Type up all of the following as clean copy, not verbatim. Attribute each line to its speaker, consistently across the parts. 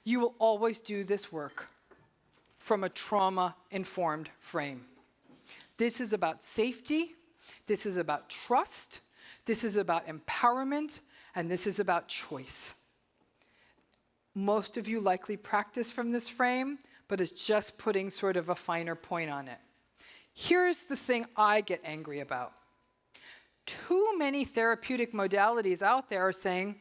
Speaker 1: you will always do this work from a trauma-informed frame. This is about safety, this is about trust, this is about empowerment, and this is about choice. Most of you likely practice from this frame, but it's just putting sort of a finer point on it. Here's the thing I get angry about. Too many therapeutic modalities out there are saying,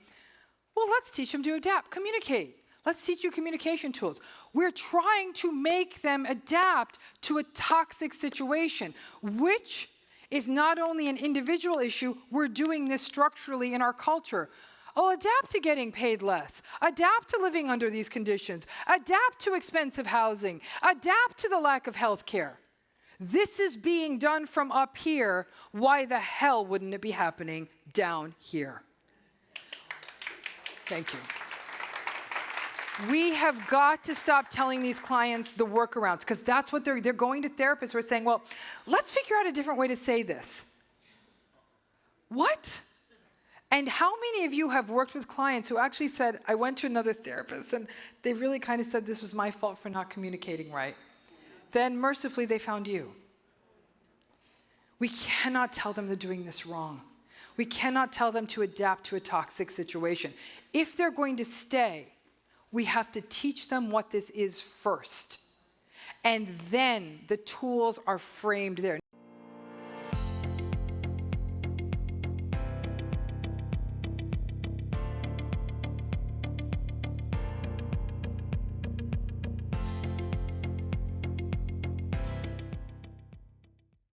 Speaker 1: well, let's teach them to adapt, communicate. Let's teach you communication tools. We're trying to make them adapt to a toxic situation, which is not only an individual issue, we're doing this structurally in our culture. Oh, adapt to getting paid less. Adapt to living under these conditions. Adapt to expensive housing. Adapt to the lack of health care. This is being done from up here. Why the hell wouldn't it be happening down here? Thank you. We have got to stop telling these clients the workarounds, because that's what they're going to therapists who are saying, well, let's figure out a different way to say this. What? And how many of you have worked with clients who actually said, I went to another therapist and they really kind of said this was my fault for not communicating right. Then mercifully they found you. We cannot tell them they're doing this wrong. We cannot tell them to adapt to a toxic situation. If they're going to stay, we have to teach them what this is first. And then the tools are framed there.